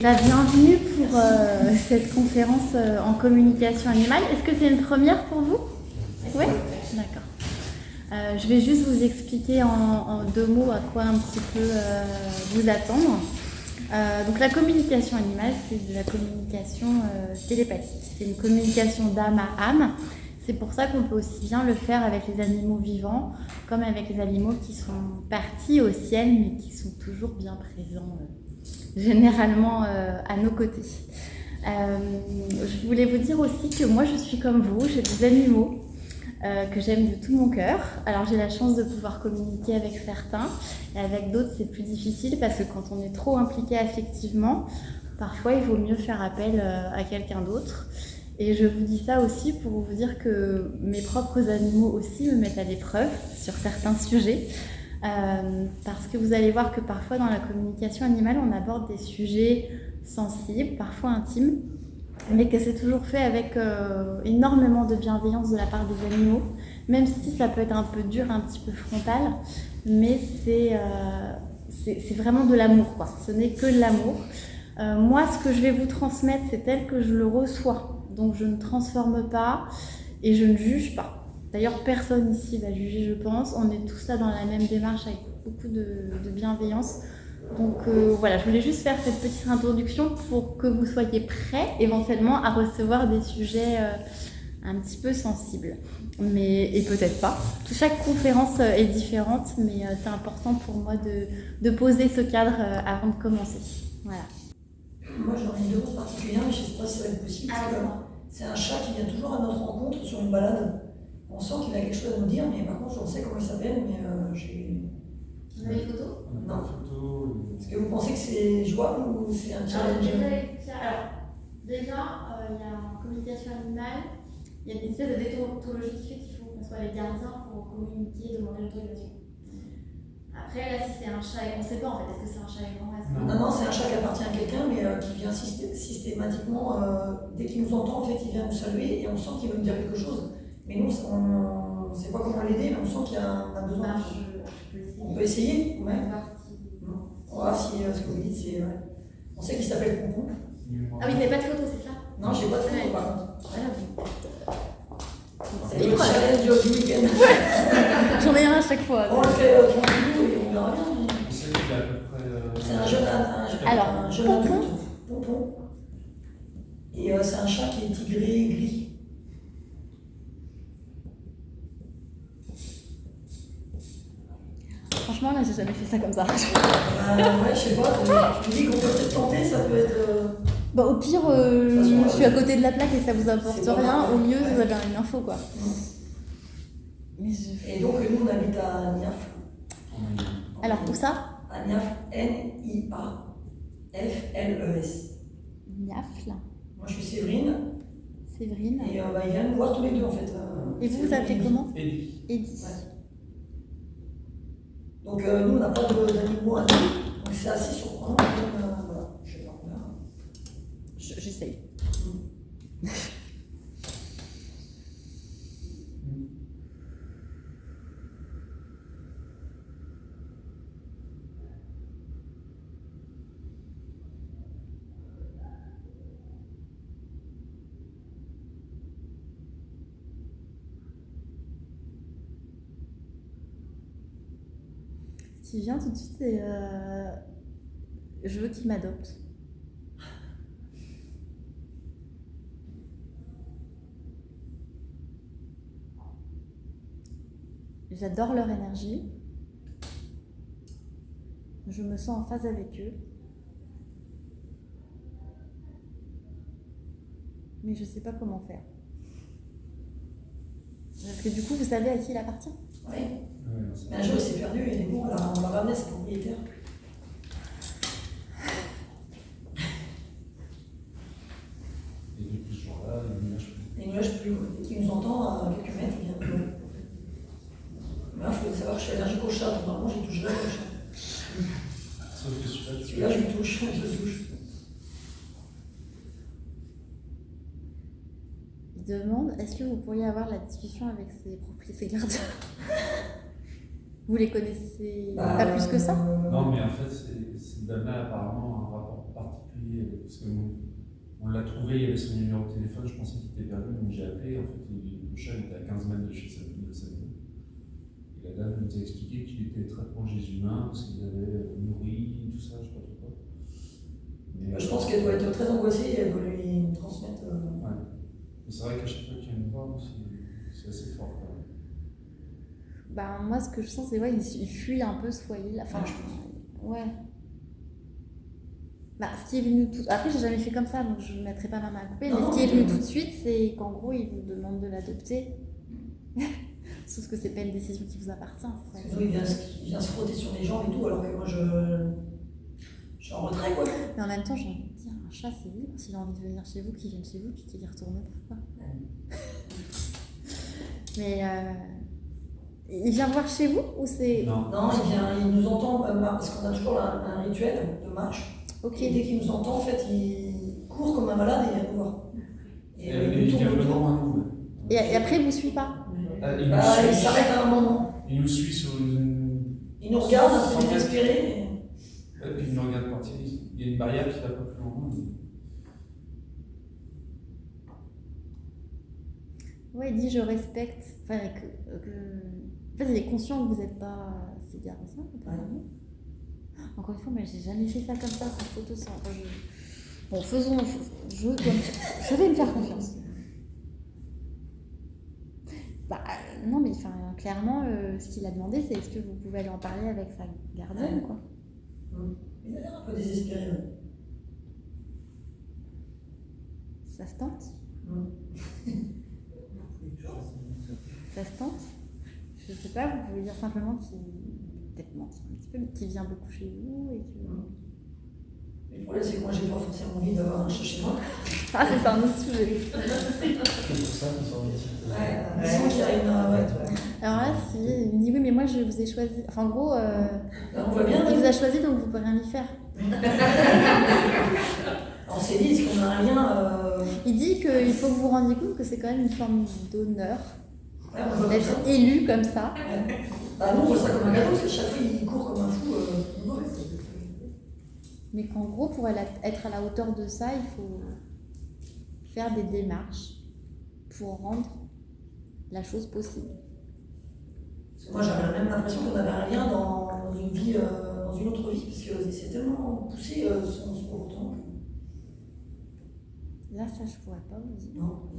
Bienvenue pour cette conférence en communication animale. Est-ce que c'est une première pour vous? Oui. D'accord. Je vais juste vous expliquer en deux mots à quoi un petit peu vous attendre. Donc la communication animale, c'est de la communication télépathique. C'est une communication d'âme à âme. C'est pour ça qu'on peut aussi bien le faire avec les animaux vivants comme avec les animaux qui sont partis au ciel mais qui sont toujours bien présents généralement à nos côtés. Je voulais vous dire aussi que moi je suis comme vous, j'ai des animaux que j'aime de tout mon cœur. Alors j'ai la chance de pouvoir communiquer avec certains et avec d'autres c'est plus difficile parce que quand on est trop impliqué affectivement, parfois il vaut mieux faire appel à quelqu'un d'autre. Et je vous dis ça aussi pour vous dire que mes propres animaux aussi me mettent à l'épreuve sur certains sujets. Parce que vous allez voir que parfois dans la communication animale on aborde des sujets sensibles, parfois intimes, mais que c'est toujours fait avec énormément de bienveillance de la part des animaux, même si ça peut être un peu dur, un petit peu frontal, mais c'est vraiment de l'amour, quoi. Ce n'est que de l'amour. Moi, ce que je vais vous transmettre, c'est tel que je le reçois, donc je ne transforme pas et je ne juge pas. D'ailleurs, personne ici va juger, je pense. On est tous là dans la même démarche avec beaucoup de bienveillance. Donc voilà, je voulais juste faire cette petite introduction pour que vous soyez prêts éventuellement à recevoir des sujets un petit peu sensibles. Et peut-être pas. Chaque conférence est différente, mais c'est important pour moi de poser ce cadre avant de commencer. Voilà. Moi j'en ai une demande particulière, mais je ne sais pas si ça va être possible. C'est un chat qui vient toujours à notre rencontre sur une balade. On sent qu'il a quelque chose à nous dire, mais par contre, je sais comment il s'appelle, mais j'ai. Vous avez une photo? Non. Est-ce que vous pensez que c'est jouable ou c'est un challenge? Alors, déjà, il y a en communication animale, il y a une espèce de déontologie qui fait qu'il faut qu'on soit les gardiens pour communiquer, demander l'autorisation. Après, là, si c'est un chat, on ne sait pas en fait, est-ce que c'est un chat aimant? Non, c'est un chat qui appartient à quelqu'un, mais qui vient systématiquement, dès qu'il nous entend, en fait, il vient nous saluer et on sent qu'il veut nous dire quelque chose. Mais nous, on ne sait pas comment l'aider, mais on sent qu'il y a un besoin. On peut essayer? Ouais. On va voir si ce que vous dites, c'est. Ouais. On sait qu'il s'appelle Pompon. Ah oui, vous n'avez pas de photo, c'est ça? Non, j'ai pas de photo par contre. C'est le challenge du week-end. J'en ai un à chaque fois. On le fait tranquillou et on verra bien. C'est un jeune adulte, Pompon. Et c'est un chat qui est tigré gris. Franchement, là, j'ai jamais fait ça comme ça. Ouais, je sais pas. Je me dis qu'on peut peut-être tenter, ça peut être. Bah, au pire, je suis à côté de la plaque et ça vous apporte rien. Au mieux, vous avez une info, quoi. Et donc, nous, on habite à Niaf. Alors, où ça? À Niaf, Niafles. Niaf, là. Moi, je suis Séverine. Séverine. Et ils viennent nous voir tous les deux, en fait. Et vous vous appelez comment? Eddie. Eddie. Ouais. Donc, nous, on n'a pas d'animaux à nous. Donc, c'est assez surprenant. Voilà, je sais pas, on verra. J'essaye. Ce qui vient tout de suite, c'est je veux qu'il m'adopte. J'adore leur énergie. Je me sens en phase avec eux. Mais je ne sais pas comment faire. Parce que du coup, vous savez à qui il appartient? Oui. Mais un jour, il s'est perdu et nous, on l'a ramené à ses propriétaires. Et depuis ce jour-là, il ne lâche plus. Il ne lâche plus. Dès qu'il nous entend à quelques mètres, il vient de nous. Mais il faut savoir que je suis allergique au chat, donc normalement, je touche jamais au chat. Sauf que Celui-là, je le touche, je le touche. Il demande, est-ce que vous pourriez avoir la discussion avec ses gardiens? Vous les connaissez Bah, pas plus que ça? Non, mais en fait, cette dame-là a apparemment un rapport particulier. Parce que on l'a trouvé, il y avait son numéro de téléphone, je pensais qu'il était perdu, donc j'ai appelé. En fait, le chat était à 15 mètres de chez sa maison. Et la dame nous a expliqué qu'il était très proche des humains, parce qu'il avait nourri, tout ça, je sais pas trop quoi. Mais, Je pense qu'elle doit être très angoissée et elle veut lui transmettre. Ouais. Mais c'est vrai qu'à chaque fois qu'il vient nous voir, c'est assez fort quand même. Bah, moi, ce que je sens, c'est ouais, il fuit un peu ce foyer-là. Enfin, Ouais, je pense. ouais. Bah, ce qui est venu tout... Après, j'ai jamais fait comme ça, donc je ne mettrai pas ma main à couper. Mais Non, ce qui est venu mais- tout de suite, c'est qu'en gros, il vous demande de l'adopter. Sauf que c'est pas une décision qui vous appartient. C'est ça. Parce que nous, il vient se frotter sur les jambes et tout, alors que moi, je suis en retrait, quoi. Mais en même temps, j'ai envie de dire, un chat, c'est libre. S'il a envie de venir chez vous, qu'il vienne chez vous, puis qu'il y retourne pas. Quoi. Mais il vient voir chez vous ou c'est... Non. Non, il nous entend, parce qu'on a toujours un rituel de marche. Ok. Et dès qu'il nous entend, en fait, il court comme un malade et il vient nous voir. Et il il tourne vient autour. vraiment à nous. Et après, il vous suit pas? Il nous Il suit. s'arrête à un moment. Il nous suit sur une. Il nous regarde, après il Sans respirer. Et puis il nous regarde partir. Il y a une barrière qui va pas plus loin. Ouais, il dit je respecte. Enfin, en fait, il est conscient que vous n'êtes pas ses garçons, apparemment. Encore une fois, mais j'ai jamais fait ça comme ça, sans photo, sans. Enfin, Bon, faisons. Je vais me faire confiance. Bah, non, mais enfin, clairement, ce qu'il a demandé, c'est est-ce que vous pouvez aller en parler avec sa gardienne, quoi. Il a l'air un peu désespéré. Ouais. Ça se tente? Ça se tente? Je sais pas, vous pouvez dire simplement qu'il peut-être mentir un petit peu, mais qu'il vient beaucoup chez vous et que. Mais le problème, c'est que moi, j'ai pas forcément envie d'avoir un chat chez moi. Ah, c'est ça, un autre sujet. C'est pour ça qu'on s'en Ouais, disons qu'il y a une. Ouais. Alors là, il me dit oui, mais moi je vous ai choisi. Enfin, en gros, Là, on voit bien. il vous a choisi donc vous pouvez rien y faire. On s'est dit, est-ce qu'on a un lien Il dit qu'il faut que vous vous rendiez compte que c'est quand même une forme d'honneur ouais, on voit comme ça. d'être élu comme ça. Ouais. Bah, nous, on voit ça comme un cadeau, parce que chaque fois, il court comme un fou. Ouais. Mais qu'en gros, pour être à la hauteur de ça, il faut faire des démarches pour rendre la chose possible. Parce que moi, j'avais même l'impression qu'on avait un lien dans une vie, dans une autre vie, parce que c'est tellement poussé son comportement. Là, ça, je pourrais pas vous dire. Non.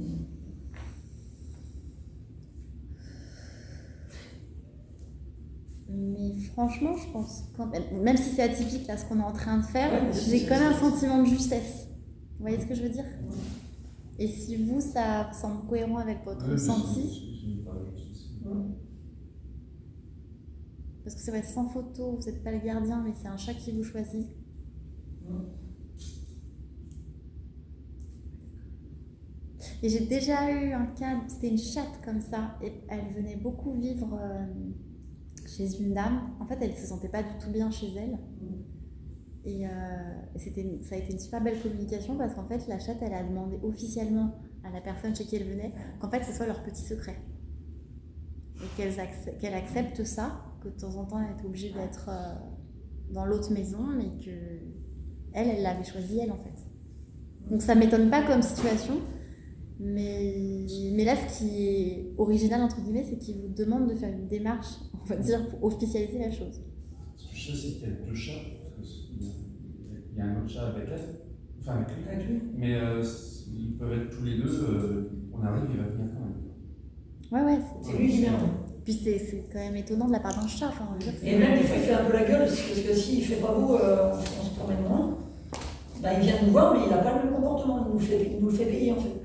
Mais franchement, je pense quand même si c'est atypique là ce qu'on est en train de faire, Ouais, mais j'ai quand même un sentiment de justesse. Vous voyez ce que je veux dire? Et si vous, ça semble cohérent avec votre ressenti, parce que c'est vrai, sans photo, vous n'êtes pas le gardien, mais c'est un chat qui vous choisit. Et j'ai déjà eu un cas, c'était une chatte comme ça, et elle venait beaucoup vivre chez une dame. En fait, elle ne se sentait pas du tout bien chez elle. Et ça a été une super belle communication parce qu'en fait, la chatte, elle a demandé officiellement à la personne chez qui elle venait qu'en fait, ce soit leur petit secret. Et qu'elle accepte ça, que de temps en temps, elle est obligée d'être dans l'autre maison, mais que elle l'avait choisi, elle, en fait. Donc, ça ne m'étonne pas comme situation. Mais là, ce qui est original, entre guillemets, c'est qu'il vous demande de faire une démarche, on va dire, pour officialiser la chose. Ce que je sais, c'est qu'il y a deux chats. Il y a un autre chat avec elle, enfin avec lui. Avec lui. Mais ils peuvent être tous les deux. On arrive, il va venir quand même. Ouais, C'est lui qui vient. Puis c'est quand même étonnant de la part d'un chat. Enfin, on veut dire que Et même des fois, il fait un peu la gueule, parce que s'il fait pas beau, on se promène moins. Bah, il vient nous voir, mais il n'a pas le même comportement. Il nous le fait payer, en fait.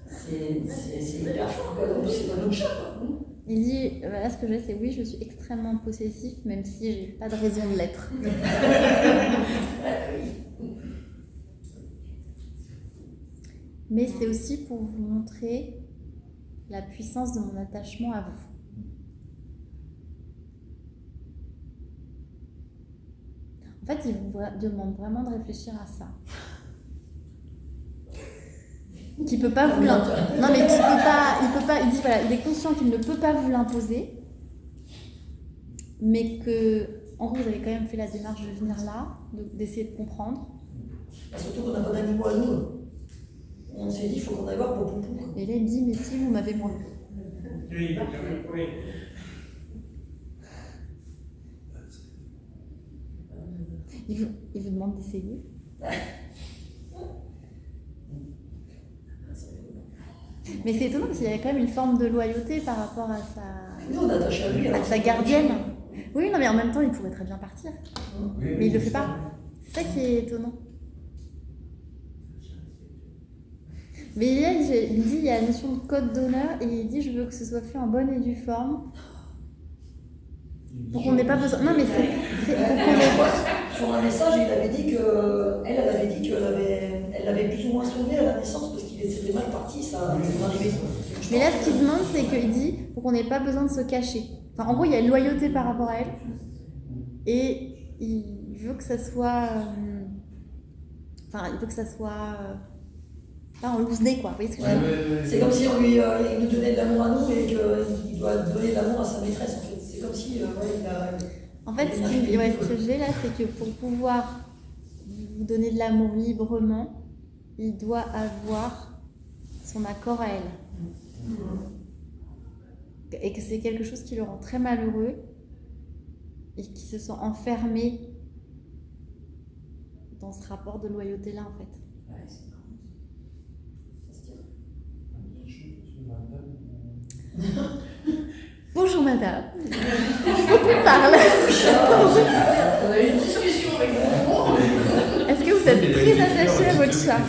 C'est hyper fort, quoi. Donc, c'est pas notre chat, quoi. Il dit, là ce que j'ai, c'est oui, je suis extrêmement possessif, même si j'ai pas de raison de l'être. Mais c'est aussi pour vous montrer la puissance de mon attachement à vous. En fait, il vous demande vraiment de réfléchir à ça. Qui peut pas vous l'imposer. Non, mais il dit voilà, il est conscient qu'il ne peut pas vous l'imposer. mais que, en gros, vous avez quand même fait la démarche de venir là, d'essayer de comprendre. Surtout qu'on n'a pas d'animaux à nous. On s'est dit, il faut qu'on aille voir pour Poupou. Et là, il me dit, mais si, vous m'avez moi. Oui. Il vous demande d'essayer. Mais c'est étonnant parce qu'il y avait quand même une forme de loyauté par rapport à Nous, on est attaché à lui. à sa gardienne. Oui, non, mais en même temps, il pourrait très bien partir. Mais il le fait pas. C'est ça qui est étonnant. Mais il dit, il y a la notion de code d'honneur et il dit, je veux que ce soit fait en bonne et due forme. Pour qu'on n'ait pas besoin. Non, mais c'est pour qu'on ait... Sur un message, il avait dit qu'elle avait dit qu'elle l'avait plus ou moins sauvé à la naissance parce qu'il s'était mal parti, ça m'est arrivé. Mais là, ce qu'il demande, c'est qu'il dit pour qu'on n'ait pas besoin de se cacher. Enfin, en gros, il y a une loyauté par rapport à elle. Et il veut que ça soit. Enfin, il veut que ça soit. Pas en loose day, quoi. Vous voyez ce que je veux dire? C'est comme si on lui il nous donnait de l'amour à nous et qu'il doit donner de l'amour à sa maîtresse, en fait. C'est comme si. Il a... En fait, ce que j'ai là, c'est que pour pouvoir vous donner de l'amour librement, il doit avoir son accord à elle. Et que c'est quelque chose qui le rend très malheureux et qui se sent enfermé dans ce rapport de loyauté-là, en fait. Ouais, c'est marrant. Ça se tient. Bonjour madame. Faut qu'on parle. On a eu une discussion avec vous. Est-ce que vous êtes très attaché à votre chat?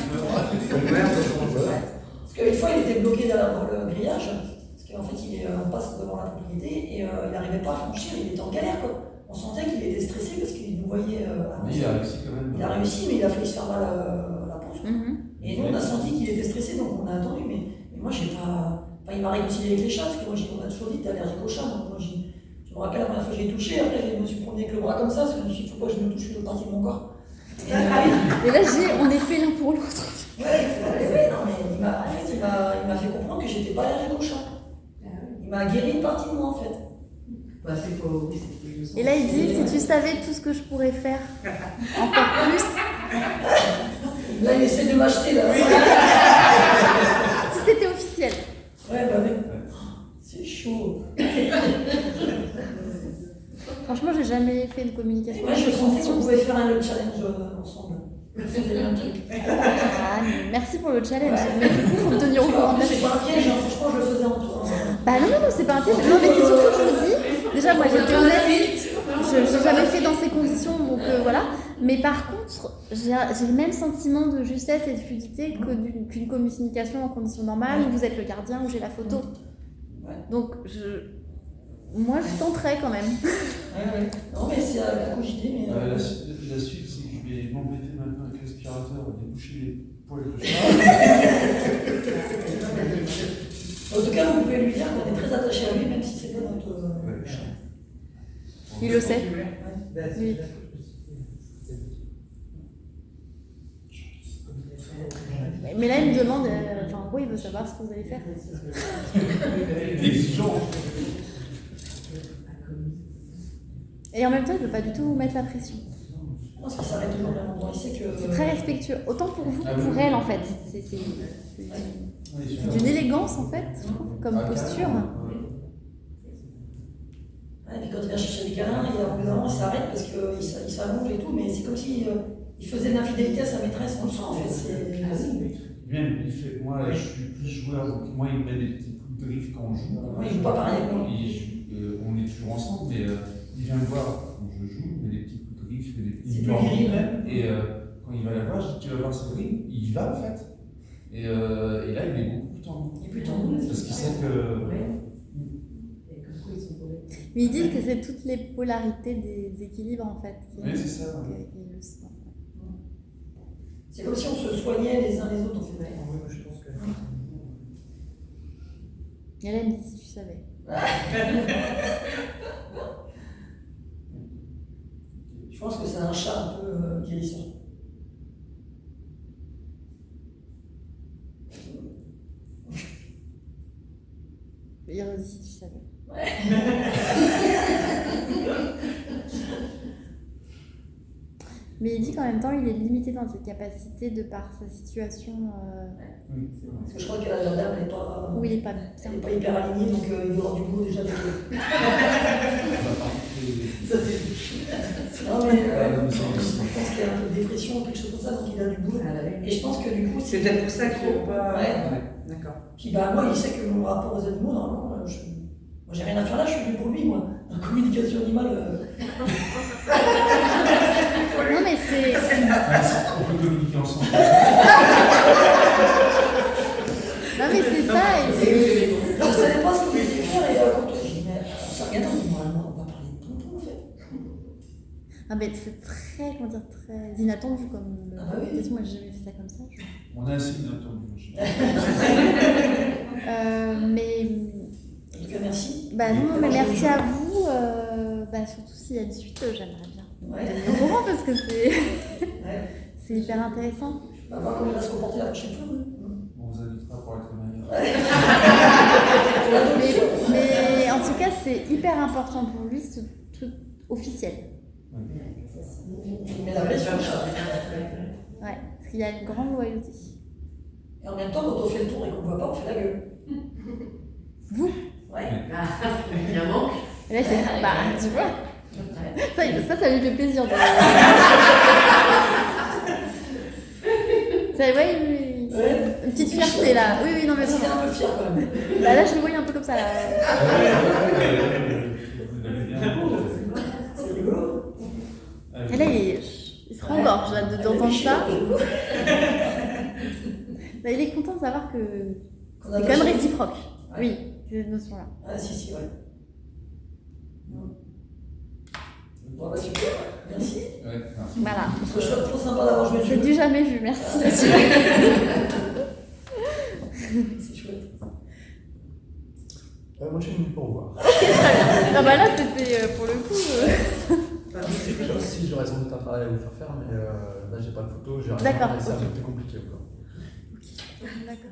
Parce qu'une fois, il était bloqué dans le grillage. Parce qu'en fait, on passe devant la propriété et il n'arrivait pas à franchir, il était en galère, quoi. On sentait qu'il était stressé parce qu'il nous voyait Mais il a réussi quand même. Il a réussi, mais il a failli se faire mal à la peau. Et nous, on a senti qu'il était stressé, donc on a attendu. Mais moi, j'ai pas. Enfin, il m'a réconcilié avec les chats, parce que moi, on a toujours dit que t'es allergique aux chats. Donc moi, je me rappelle la première fois que j'ai touché, après, je me suis promené avec le bras comme ça, parce que je me suis dit, faut pas que je me touche une autre partie de mon corps. Et là, on est fait l'un pour l'autre. Oui, non, mais il m'a fait comprendre que j'étais pas allergique aux chats. Il m'a guéri une partie de moi, en fait. Bah, c'est faux. Et là, il dit, si tu savais tout ce que je pourrais faire, encore plus. Là, il essaie de m'acheter, là. Si c'était officiel. Ouais, bah oui. C'est chaud. Franchement, j'ai jamais fait de communication. Moi, je sentais qu'on pouvait faire un challenge ensemble. C'était bien un truc. Ah, mais merci pour le challenge. Mais du coup, il faut me tenir au courant de la C'est pas un piège, hein. Franchement, je le faisais en toi. Bah non, c'est pas un piège. Non, mais c'est surtout que je vous dis, déjà, moi j'étais honnête, je n'ai jamais fait dans ces conditions, donc voilà. Mais par contre, j'ai le même sentiment de justesse et de fluidité qu'une communication en conditions normales, où vous êtes le gardien, où j'ai la photo. Donc, moi, je tenterais quand même. Ouais. Non, mais c'est à cogiter. Mais la suite, c'est que je vais m'embêter maintenant avec l'aspirateur, déboucher les poils de chat. En tout cas, vous pouvez lui dire qu'on est très attaché à lui, même si c'est pas notre chat. Il le sait. Oui. Mais là, il me demande, en gros, il veut savoir ce que vous allez faire. Exigeant. Et en même temps, il ne veut pas du tout vous mettre la pression. Non, parce qu'il s'arrête toujours au même endroit. Il sait que. C'est très respectueux, autant pour vous que pour elle, en fait. C'est d'une élégance, en fait, je trouve, comme posture. Et puis quand il vient chercher des câlins, il s'arrête parce qu'il s'allonge et tout, mais c'est comme s'il faisait de l'infidélité à sa maîtresse, on le sent en fait. Même, moi je suis plus joueur, donc moi il me met des petits coups de griffe quand on joue. Il joue pas pareil avec moi. On est toujours ensemble, mais il vient me voir quand je joue, il met des petits coups de griffe, des petits C'est plus viril même. Et quand il va la voir, je dis tu vas voir Séverine, il y va en fait. Et là il est beaucoup plus tendu. Il est plus tendu. Parce qu'il sait que. Mais ils disent que c'est toutes les polarités des équilibres en fait. Oui, c'est ça. C'est comme si on se soignait les uns les autres en fait. Oui, je pense que. Et là, elle me dit si tu savais. Je pense que c'est un chat un peu guérissant. Il redit si tu savais. Ouais. Mais il dit qu'en même temps, il est limité dans ses capacités de par sa situation Parce que je crois que la dame, elle n'est pas, où il n'est pas bien. elle est pas hyper alignée, donc il doit avoir du boulot déjà avec eux. Ça, c'est... Non, mais je pense qu'il y a un peu de dépression ou quelque chose comme ça, donc il a du boulot. Et je pense que du coup, C'est peut-être pour ça qu'il ne veut pas. Ouais. D'accord. Puis bah, moi, il sait que mon rapport aux animaux, normalement, moi j'ai rien à faire là, je suis venu pour lui, moi. La communication animale. Non, mais c'est. On peut communiquer ensemble. Non, mais c'est ça. Et Je ne savais pas ce que vous vouliez faire et quand on dit, mais ça regarde, normalement, on va parler de tonton en fait. ah, mais c'est très, comment dire, très inattendu comme Ah bah oui. question. Moi, j'ai jamais fait ça comme ça. On a assez inattendu. Mais. En tout cas, merci. Bah non, mais merci à vous. Surtout s'il y a une suite, j'aimerais bien. Ouais. Tenir au courant parce que c'est Ouais. c'est hyper intéressant. On va voir comment il va se comporter la prochaine fois. On vous invitera pour être meilleur. Mais en tout cas, c'est hyper important pour lui, ce truc officiel. Il met la pression. Ouais, parce qu'il y a une grande loyauté. Et en même temps, quand on fait le tour et qu'on ne voit pas, on fait la gueule. Vous Ouais. Il y a un manque. Et là, c'est. Bah, tu vois. Ça lui fait plaisir. Ça, ouais, une petite fierté là. Oui, non, mais Parce qu'il est vraiment. un peu fier quand même. Bah, là, je le voyais un peu comme ça là. C'est rigolo. Et là, il se rengorge là, d'entendre ça. Bah, il est content de savoir que Qu'on a c'est quand même lâché. réciproque. Ouais. Oui, cette notion-là. Ah, si, ouais. Bon, bah super, merci. Ouais, merci. Voilà. C'est chouette, trop sympa d'avoir joué le C'est jeu. du jamais vu, merci. C'est chouette. Moi, je suis venu pour voir. Ah bah là, c'était pour le coup. Si, j'aurais sans doute un travail à vous faire faire, mais là, j'ai pas de photo, j'ai rien. D'accord, et c'est un ok. peu plus compliqué. Quoi. D'accord.